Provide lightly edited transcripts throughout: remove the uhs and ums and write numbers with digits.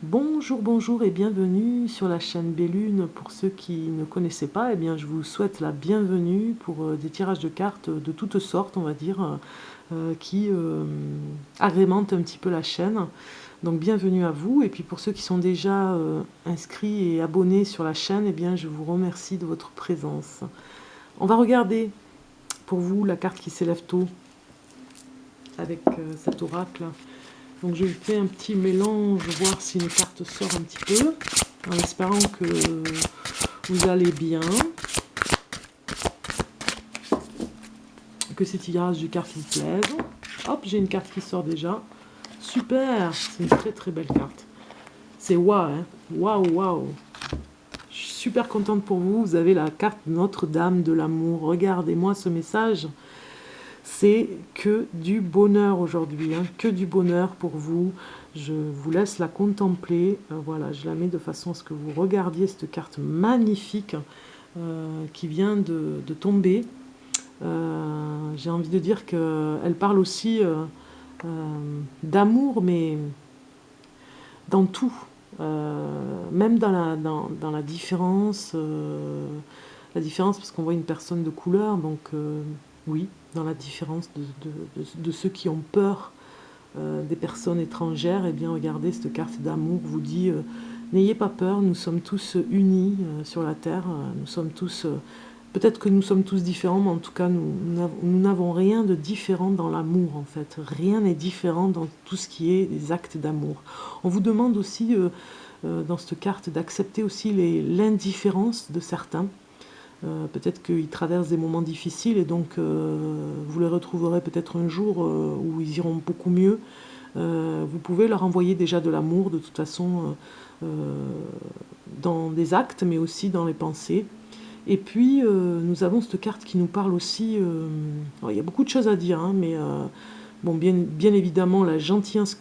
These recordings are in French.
Bonjour, bonjour et bienvenue sur la chaîne Bellune. Pour ceux qui ne connaissaient pas, eh bien, je vous souhaite la bienvenue pour des tirages de cartes de toutes sortes, on va dire, qui agrémentent un petit peu la chaîne. Donc bienvenue à vous. Et puis pour ceux qui sont déjà inscrits et abonnés sur la chaîne, eh bien, je vous remercie de votre présence. On va regarder pour vous la carte qui s'élève tôt avec cet oracle. Donc je fais un petit mélange, voir si une carte sort un petit peu, en espérant que vous allez bien, que ces tirages de cartes vous plaisent. Hop, j'ai une carte qui sort déjà. Super, c'est une très très belle carte. C'est waouh, hein. Waouh, waouh. Je suis super contente pour vous. Vous avez la carte Notre-Dame de l'amour. Regardez-moi ce message. C'est que du bonheur aujourd'hui, hein, que du bonheur pour vous. Je vous laisse la contempler. Voilà, je la mets de façon à ce que vous regardiez cette carte magnifique qui vient de tomber. J'ai envie de dire qu'elle parle aussi d'amour, mais dans tout. Même dans la différence. La différence, parce qu'on voit une personne de couleur, donc oui, dans la différence de ceux qui ont peur des personnes étrangères, et bien regardez, cette carte d'amour vous dit n'ayez pas peur, nous sommes tous unis sur la terre, nous sommes tous, peut-être que nous sommes tous différents, mais en tout cas nous n'avons rien de différent dans l'amour en fait, rien n'est différent dans tout ce qui est des actes d'amour. On vous demande aussi dans cette carte d'accepter aussi l'indifférence de certains. Peut-être qu'ils traversent des moments difficiles et donc vous les retrouverez peut-être un jour où ils iront beaucoup mieux. Vous pouvez leur envoyer déjà de l'amour de toute façon dans des actes mais aussi dans les pensées. Et puis nous avons cette carte qui nous parle aussi, il y a beaucoup de choses à dire, hein, mais bon, bien évidemment la gentillesse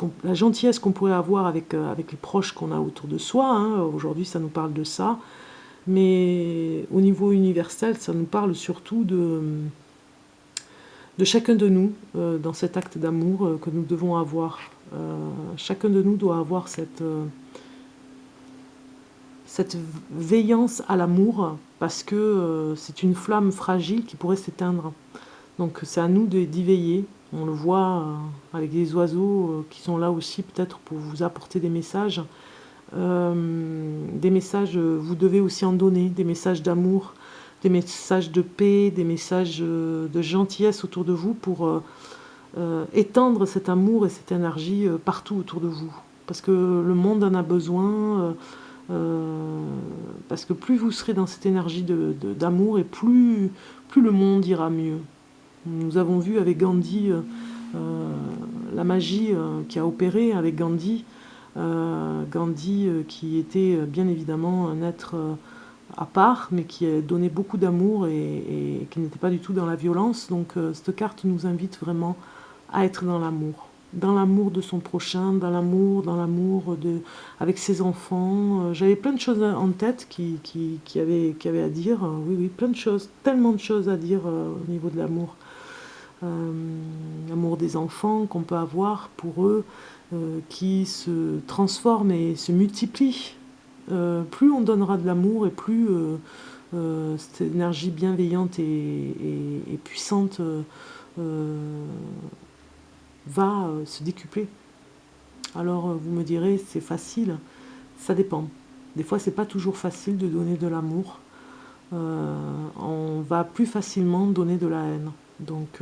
qu'on pourrait avoir avec les proches qu'on a autour de soi, hein. Aujourd'hui ça nous parle de ça. Mais au niveau universel, ça nous parle surtout de chacun de nous dans cet acte d'amour que nous devons avoir. Chacun de nous doit avoir cette veillance à l'amour parce que c'est une flamme fragile qui pourrait s'éteindre. Donc c'est à nous d'y veiller. On le voit avec les oiseaux qui sont là aussi peut-être pour vous apporter des messages. Des messages, vous devez aussi en donner, des messages d'amour, des messages de paix, des messages de gentillesse autour de vous pour étendre cet amour et cette énergie partout autour de vous. Parce que le monde en a besoin, parce que plus vous serez dans cette énergie d'amour et plus le monde ira mieux. Nous avons vu avec Gandhi la magie qui a opéré avec Gandhi. Gandhi qui était bien évidemment un être à part, mais qui a donné beaucoup d'amour et qui n'était pas du tout dans la violence. Donc cette carte nous invite vraiment à être dans l'amour de son prochain, dans l'amour avec ses enfants. J'avais plein de choses en tête qui avaient à dire. Oui, oui, plein de choses, tellement de choses à dire au niveau de l'amour. L'amour des enfants qu'on peut avoir pour eux, qui se transforme et se multiplie. Plus on donnera de l'amour et plus cette énergie bienveillante et puissante va se décupler. Alors vous me direz, c'est facile, ça dépend. Des fois, c'est pas toujours facile de donner de l'amour. On va plus facilement donner de la haine. Donc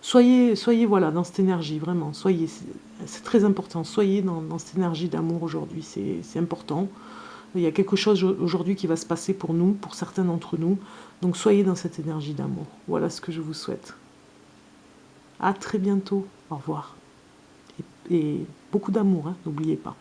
soyez voilà, dans cette énergie, vraiment. Soyez, c'est très important. Soyez dans cette énergie d'amour aujourd'hui. C'est important. Il y a quelque chose aujourd'hui qui va se passer pour nous, pour certains d'entre nous. Donc soyez dans cette énergie d'amour. Voilà ce que je vous souhaite. À très bientôt. Au revoir. Et beaucoup d'amour, hein, n'oubliez pas.